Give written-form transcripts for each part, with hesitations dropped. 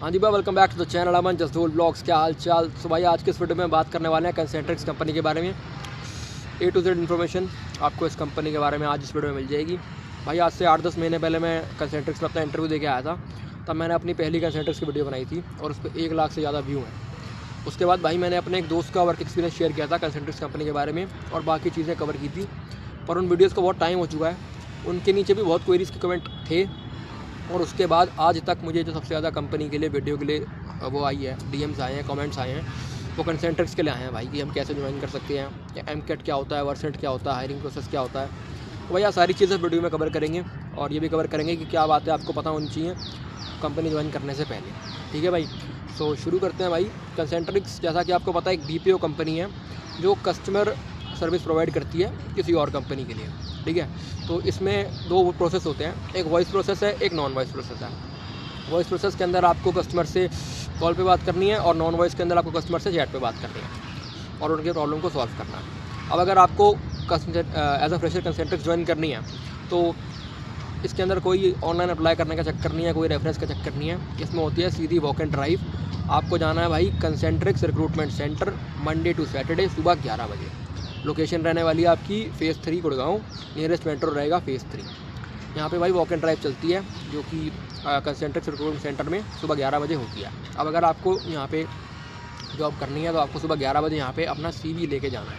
हाँ जी भाई, welcome back to the channel Aman Jasdol blogs. क्या हाल चाल। तो भाई आज के इस वीडियो में बात करने वाले हैं कंसेंट्रिक्स कंपनी के बारे में। A to Z इन्फॉर्मेशन आपको इस कंपनी के बारे में आज इस वीडियो में मिल जाएगी। भाई आज से 8-10 महीने पहले मैं कंसेंट्रिक्स में अपना इंटरव्यू देके आया था। तब मैंने अपनी पहली कंसेंट्रिक्स की वीडियो बनाई थी और उस पर 1 लाख से ज़्यादा व्यू हैं। उसके बाद भाई मैंने अपने एक दोस्त का वर्क एक्सपीरियंस शेयर किया था कंसेंट्रिक्स कंपनी के बारे में और बाकी चीज़ें कवर की थी। पर उन वीडियोज़ को बहुत टाइम हो चुका है, उनके नीचे भी बहुत क्वेरीज़ के कमेंट थे और उसके बाद आज तक मुझे जो सबसे ज़्यादा कंपनी के लिए वीडियो के लिए वो आई है, DMs आए हैं, कमेंट्स आए हैं, वो कंसेंट्रिक्स के लिए आए हैं भाई कि हम कैसे ज्वाइन कर सकते हैं, या MCAT क्या होता है, वर्सेंट क्या होता है, हायरिंग प्रोसेस क्या होता है। तो भैया सारी चीज़ें वीडियो में कवर करेंगे और ये भी कवर करेंगे कि क्या बातें आपको पता होनी चाहिए कंपनी ज्वाइन करने से पहले। ठीक है भाई, सो शुरू करते हैं भाई। कंसेंट्रिक्स जैसा कि आपको पता है एक BPO कंपनी है जो कस्टमर सर्विस प्रोवाइड करती है किसी और कंपनी के लिए। ठीक है, तो इसमें 2 प्रोसेस होते हैं, एक वॉइस प्रोसेस है, एक नॉन वॉइस प्रोसेस है। वॉइस प्रोसेस के अंदर आपको कस्टमर से कॉल पे बात करनी है और नॉन वॉइस के अंदर आपको कस्टमर से चैट पे बात करनी है और उनके प्रॉब्लम को सॉल्व करना है। अब अगर आपको एज अ फ्रेशर कंसेंट्रिक्स ज्वाइन करनी है तो इसके अंदर कोई ऑनलाइन अप्लाई करने का चक्कर नहीं है, कोई रेफरेंस का चक्कर नहीं है। इसमें होती है सीधी वॉक एंड ड्राइव। आपको जाना है भाई Concentrix recruitment centre, Monday to Saturday सुबह 11 बजे। लोकेशन रहने वाली है आपकी फेज़ 3 गुड़गांव, नियरेस्ट मेट्रो रहेगा फेज़ 3। यहाँ पे भाई वॉक एंड ड्राइव चलती है जो कि कंसेंट्रिक्स रिक्रूटमेंट सेंटर में सुबह 11 बजे होती है। अब अगर आपको यहाँ पे जॉब करनी है तो आपको सुबह 11 बजे यहाँ पे अपना CV लेके जाना है।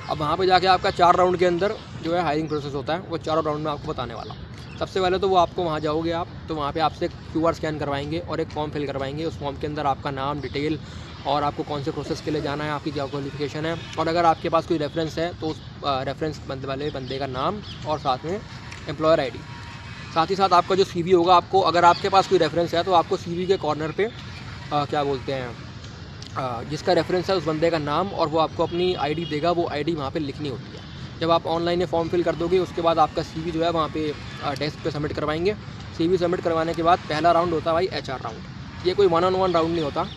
अब वहाँ पे जाके आपका 4 राउंड के अंदर जो है हायरिंग प्रोसेस होता है, वो 4 राउंड में आपको बताने वाला। सबसे पहले तो वो आपको वहाँ जाओगे आप तो वहाँ पे आपसे QR स्कैन करवाएंगे और एक फॉर्म फिल करवाएंगे। उस फॉर्म के अंदर आपका नाम, डिटेल और आपको कौन से प्रोसेस के लिए जाना है, आपकी क्या क्वालिफिकेशन है और अगर आपके पास कोई रेफरेंस है तो उस रेफरेंस वाले बंदे का नाम और साथ में एम्प्लॉयर ID। साथ ही साथ आपका जो CV होगा, आपको अगर आपके पास कोई रेफरेंस है तो आपको CV के कॉर्नर पे क्या बोलते हैं, जिसका रेफरेंस है उस बंदे का नाम और वो आपको अपनी ID देगा, वो ID वहाँ पे लिखनी होती है। जब आप ऑनलाइन ये फॉर्म फिल कर दोगे उसके बाद आपका CV जो है वहाँ पे डेस्क पे सबमिट करवाएंगे। CV सबमिट करवाने के बाद पहला राउंड होता है भाई HR राउंड। ये कोई 1-on-1 राउंड नहीं होता।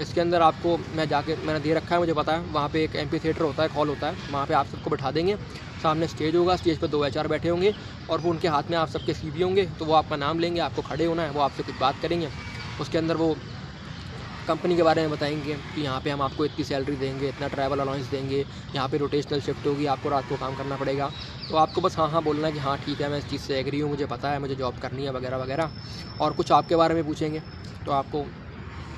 इसके अंदर आपको मैंने दे रखा है, मुझे पता है, वहाँ पे एक MP थिएटर होता है, हॉल होता है, वहाँ पे आप सबको बैठा देंगे। सामने स्टेज होगा, स्टेज पे 2 HR बैठे होंगे और वो उनके हाथ में आप सबके CV होंगे। तो वो आपका नाम लेंगे, आपको खड़े होना है, वो आपसे कुछ बात करेंगे। उसके अंदर वो कंपनी के बारे में बताएंगे कि यहाँ पे हम आपको इतनी सैलरी देंगे, इतना ट्रैवल अलाउंस देंगे, यहाँ पे रोटेशनल शिफ्ट होगी, आपको रात को काम करना पड़ेगा। तो आपको बस हाँ बोलना है कि हाँ ठीक है, मैं इस चीज़ से एग्री हूँ, मुझे पता है, मुझे जॉब करनी है वगैरह वगैरह। और कुछ आपके बारे में पूछेंगे तो आपको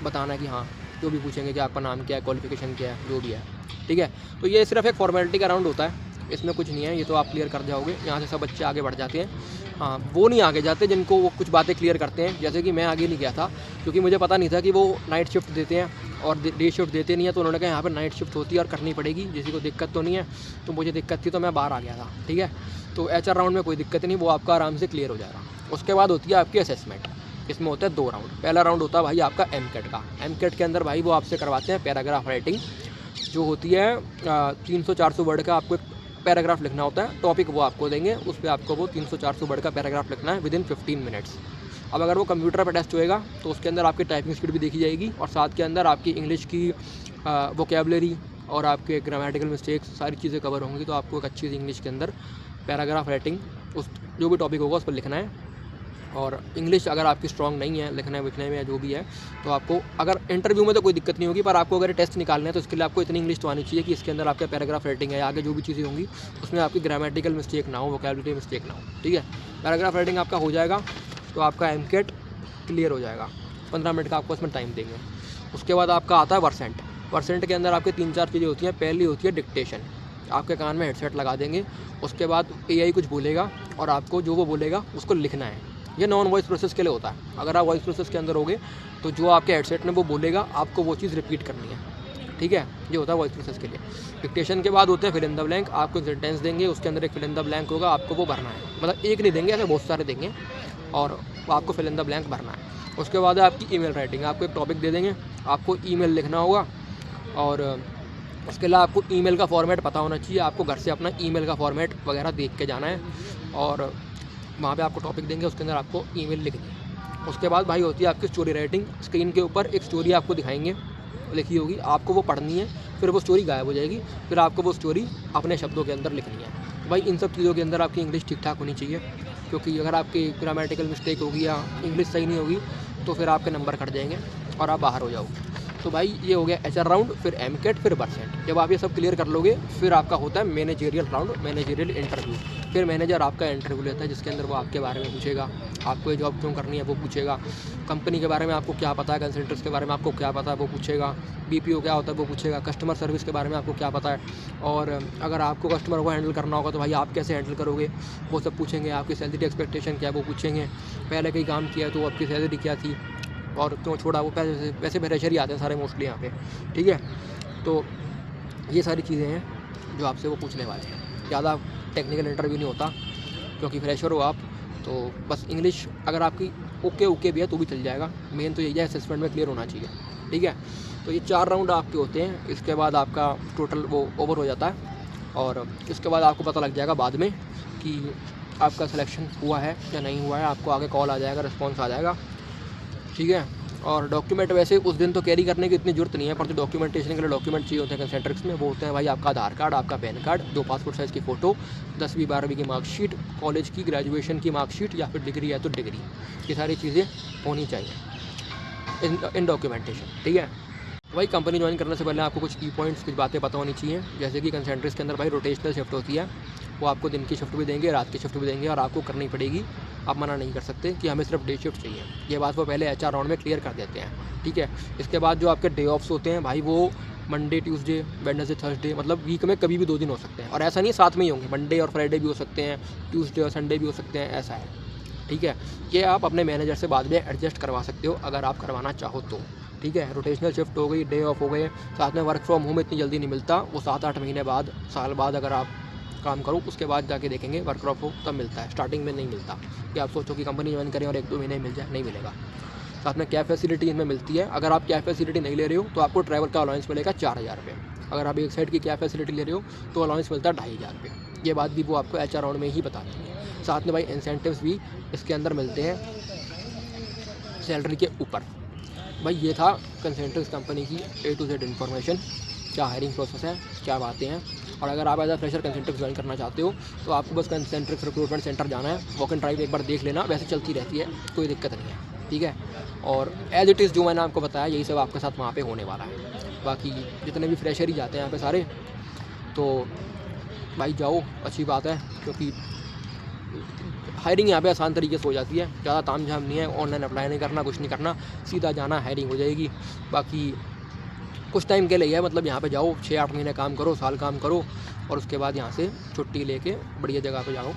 बताना है कि हाँ, जो भी पूछेंगे कि आपका नाम क्या है, क्वालिफिकेशन क्या है, जो भी है। ठीक है, तो ये सिर्फ एक फॉर्मेलिटी का राउंड होता है, इसमें कुछ नहीं है, ये तो आप क्लियर कर जाओगे। यहाँ से सब बच्चे आगे बढ़ जाते हैं। हाँ, वो नहीं आगे जाते जिनको वो कुछ बातें क्लियर करते हैं, जैसे कि मैं आगे नहीं गया था क्योंकि मुझे पता नहीं था कि वो नाइट शिफ्ट देते हैं और डे शिफ्ट देते नहीं है। तो उन्होंने कहा यहाँ पर नाइट शिफ्ट होती है और करनी पड़ेगी, किसी को दिक्कत तो नहीं है। तो मुझे दिक्कत थी तो मैं बाहर आ गया था। ठीक है, तो HR राउंड में कोई दिक्कत नहीं, वो आपका आराम से क्लियर हो जाएगा। उसके बाद होती है आपकी असेसमेंट। इसमें होता है 2 राउंड। पहला राउंड होता है भाई आपका MCAT का। MCAT के अंदर भाई वो आपसे करवाते हैं पैराग्राफ राइटिंग, जो होती है 300-400 वर्ड का आपको एक पैराग्राफ लिखना होता है। टॉपिक वो आपको देंगे, उस पर आपको वो 300-400 वर्ड का पैराग्राफ लिखना है विदिन 15 मिनट्स। अब अगर वो कंप्यूटर पर टेस्ट होएगा तो उसके अंदर आपकी टाइपिंग स्पीड भी देखी जाएगी और साथ के अंदर आपकी इंग्लिश की वोकेबलरी और आपके ग्रामेटिकल मिस्टेक्स सारी चीज़ें कवर होंगी। तो आपको एक अच्छी सी इंग्लिश के अंदर पैराग्राफ राइटिंग उस जो भी टॉपिक होगा उस पर लिखना है। और इंग्लिश अगर आपकी स्ट्रॉन्ग नहीं है लिखने लिखने में या जो भी है, तो आपको अगर इंटरव्यू में तो कोई दिक्कत नहीं होगी, पर आपको अगर टेस्ट निकालना है तो इसके लिए आपको इतनी इंग्लिश तो आनी चाहिए कि इसके अंदर आपका पैराग्राफ राइटिंग है, आगे जो भी चीज़ें होंगी उसमें आपकी ग्रामेटिकल मिस्टेक ना हो, वोकैबुलरी मिस्टेक ना हो। ठीक है, पैराग्राफ राइटिंग आपका हो जाएगा तो आपका MCAT क्लियर हो जाएगा। 15 मिनट का आपको इसमें टाइम देंगे। उसके बाद आपका आता है वर्सेंट। वर्सेंट के अंदर आपके 3-4 चीज़ें होती हैं। पहली होती है डिक्टेशन, आपके कान में हेडसेट लगा देंगे। उसके बाद AI कुछ बोलेगा और आपको जो वो बोलेगा उसको लिखना है। ये नॉन वॉइस प्रोसेस के लिए होता है। अगर आप वॉइस प्रोसेस के अंदर होगे तो जो आपके हेडसेट में वो बोलेगा आपको वो चीज़ रिपीट करनी है। ठीक है, ये होता है वॉइस प्रोसेस के लिए। डिक्टेशन के बाद होते हैं फिल इन द ब्लैंक। आपको एक सेंटेंस देंगे, उसके अंदर एक फिल इन द ब्लैंक होगा, आपको वो भरना है। मतलब एक नहीं देंगे, ऐसे बहुत सारे देंगे और आपको फिल इन द ब्लैंक भरना है। उसके बाद है आपकी ईमेल राइटिंग। आपको एक टॉपिक दे देंगे, आपको ईमेल लिखना होगा और उसके लिए आपको ईमेल का फॉर्मेट पता होना चाहिए। आपको घर से अपना ईमेल का फॉर्मेट वगैरह देख के जाना है और वहाँ पे आपको टॉपिक देंगे, उसके अंदर आपको ईमेल लिखनी है। उसके बाद भाई होती है आपकी स्टोरी राइटिंग। स्क्रीन के ऊपर एक स्टोरी आपको दिखाएंगे, लिखी होगी, आपको वो पढ़नी है, फिर वो स्टोरी गायब हो जाएगी, फिर आपको वो स्टोरी अपने शब्दों के अंदर लिखनी है। भाई इन सब चीज़ों के अंदर आपकी इंग्लिश ठीक ठाक होनी चाहिए, क्योंकि अगर आपकी ग्रामेटिकल मिस्टेक होगी या इंग्लिश सही नहीं होगी तो फिर आपके नंबर कट जाएंगे। और आप बाहर हो जाओगे। तो भाई ये हो गया HR राउंड, फिर MCAT, फिर बरसेंट। जब आप ये सब क्लियर कर लोगे फिर आपका होता है मैनेजेरियल राउंड, मैनेजेरियल इंटरव्यू। फिर मैनेजर आपका इंटरव्यू लेता है जिसके अंदर वो आपके बारे में पूछेगा, आपको ये जॉब क्यों करनी है वो पूछेगा, कंपनी के बारे में आपको क्या पता है, कंसल्टेंट्स के बारे में आपको क्या पता है वो पूछेगा, BPO क्या होता है वो पूछेगा, कस्टमर सर्विस के बारे में आपको क्या पता है, और अगर आपको कस्टमर को हैंडल करना होगा तो भाई आप कैसे हैंडल करोगे वो सब पूछेंगे। आपकी सैलरी एक्सपेक्टेशन क्या है वो पूछेंगे, पहले कहीं काम किया तो आपकी सैलरी क्या थी और क्यों छोड़ा, वो पैसे फ्रेशर ही आते हैं सारे मोस्टली यहाँ पे, ठीक है। तो ये सारी चीज़ें हैं जो आपसे वो पूछने वाले हैं। ज़्यादा टेक्निकल इंटरव्यू नहीं होता क्योंकि फ्रेशर हो आप, तो बस इंग्लिश अगर आपकी ओके भी है तो भी चल जाएगा। मेन तो यही है असेसमेंट में क्लियर होना चाहिए, ठीक है। तो ये 4 राउंड आपके होते हैं, इसके बाद आपका टोटल वो ओवर हो जाता है और इसके बाद आपको पता लग जाएगा बाद में कि आपका सिलेक्शन हुआ है या नहीं हुआ है। आपको आगे कॉल आ जाएगा, रिस्पॉन्स आ जाएगा, ठीक है। और डॉक्यूमेंट वैसे उस दिन तो कैरी करने की इतनी ज़रूरत नहीं है, पर जो डॉक्यूमेंटेशन के लिए डॉक्यूमेंट चाहिए होते हैं कंसेंट्रिक्स में वो होते हैं भाई आपका आधार कार्ड, आपका पैन कार्ड, 2 पासपोर्ट साइज़ की फ़ोटो, 10वीं 12वीं की मार्कशीट, कॉलेज की ग्रेजुएशन की मार्कशीट या फिर डिग्री है तो डिग्री। ये सारी चीज़ें होनी चाहिए इन डॉक्यूमेंटेशन, ठीक है। भाई कंपनी ज्वाइन करने से पहले आपको कुछ की पॉइंट्स, कुछ बातें पता होनी चाहिए। जैसे कि कंसेंट्रिक्स के अंदर भाई रोटेशनल शिफ्ट होती है, वो आपको दिन की शिफ्ट भी देंगे, रात की शिफ्ट भी देंगे और आपको करनी पड़ेगी। आप मना नहीं कर सकते कि हमें सिर्फ डे शिफ्ट चाहिए, ये बात वो पहले HR राउंड में क्लियर कर देते हैं, ठीक है। इसके बाद जो आपके डे ऑफ्स होते हैं भाई वो मंडे, ट्यूसडे, वेडनेसडे, थर्सडे, मतलब वीक में कभी भी 2 दिन हो सकते हैं। और ऐसा नहीं है साथ में ही होंगे, मंडे और फ्राइडे भी हो सकते हैं, ट्यूसडे और संडे भी हो सकते हैं, ऐसा है, ठीक है। ये आप अपने मैनेजर से बाद में एडजस्ट करवा सकते हो अगर आप करवाना चाहो तो, ठीक है। रोटेशनल शिफ्ट हो गई, डे ऑफ हो गए, साथ में वर्क फ्रॉम होम इतनी जल्दी नहीं मिलता, वो 7-8 महीने बाद, साल बाद अगर आप काम करो उसके बाद जाके देखेंगे वर्क फ्रॉम होम तब मिलता है, स्टार्टिंग में नहीं मिलता। कि आप सोचो कि कंपनी ज्वाइन करें और 1-2 महीने मिल जाए, नहीं मिलेगा। साथ में कैब फैसिलिटी इनमें मिलती है। अगर आप कैब फैसिलिटी नहीं ले रहे हो तो आपको ट्रैवल का अलाउंस मिलेगा 4000 रुपये। अगर आप एक साइड की कैब फैसिलिटी ले रहे हो तो अलाउंस मिलता है 2500 रुपये। ये बात भी वो आपको HR राउंड में ही बताती है। साथ में भाई इंसेंटिव्स भी इसके अंदर मिलते हैं सैलरी के ऊपर। भाई ये था कंसेंट्रिक्स कंपनी की A to Z इन्फॉर्मेशन, क्या हायरिंग प्रोसेस है, क्या बातें हैं। और अगर आप एज अ फ्रेशर कंसेंट्रिक्स ज्वाइन करना चाहते हो तो आपको बस कंसेंट्रिक्स रिक्रूटमेंट सेंटर जाना है, वॉक एंड ड्राइव एक बार देख लेना, वैसे चलती रहती है, कोई दिक्कत नहीं है, ठीक है। और एज इट इज़ जो मैंने आपको बताया यही सब आपके साथ वहाँ पे होने वाला है। बाकी जितने भी फ्रेशर ही जाते हैं यहाँ पे सारे, तो भाई जाओ, अच्छी बात है, क्योंकि हायरिंग यहाँ पे आसान तरीके से हो जाती है, ज़्यादा ताम झाम नहीं है, ऑनलाइन अप्लाई नहीं करना, कुछ नहीं करना, सीधा जाना, हायरिंग हो जाएगी। बाकी कुछ टाइम के लिए है, मतलब यहाँ पे जाओ, 6-8 महीने काम करो, साल काम करो और उसके बाद यहाँ से छुट्टी लेके बढ़िया जगह पे जाओ,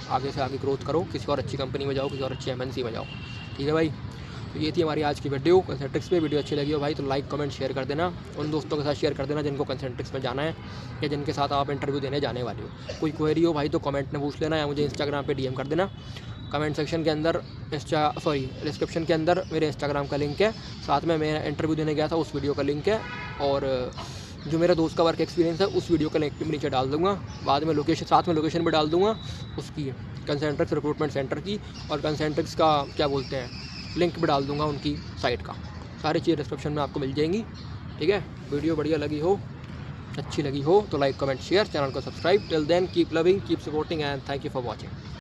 आगे से आगे ग्रोथ करो, किसी और अच्छी कंपनी में जाओ, किसी और अच्छी MNC में जाओ, ठीक है भाई। तो ये थी हमारी आज की वीडियो कंसेंट्रिक्स पे। वीडियो अच्छी लगी हो भाई तो लाइक, कमेंट, शेयर कर देना, उन दोस्तों के साथ शेयर कर देना जिनको कंसेंट्रिक्स में जाना है या जिनके साथ आप इंटरव्यू देने जाने वाले हो। कोई क्वेरी हो भाई तो कमेंट में पूछ लेना या मुझे इंस्टाग्राम पे DM कर देना। कमेंट सेक्शन के अंदर डिस्क्रिप्शन के अंदर मेरे इंस्टाग्राम का लिंक है, साथ में मैं इंटरव्यू देने गया था उस वीडियो का लिंक है, और जो मेरा दोस्त का वर्क एक्सपीरियंस है उस वीडियो का लिंक भी नीचे डाल दूँगा। बाद में लोकेशन, साथ में लोकेशन भी डाल दूँगा उसकी, कंसेंट्रिक्स रिक्रूटमेंट सेंटर की, और कंसेंट्रिक्स का क्या बोलते हैं, लिंक भी डाल दूँगा उनकी साइट का। सारी चीज़ डिस्क्रिप्शन में आपको मिल जाएंगी, ठीक है। वीडियो बढ़िया लगी हो, अच्छी लगी हो तो लाइक, कमेंट, शेयर, चैनल को subscribe. Till then keep loving, keep supporting and thank you for watching.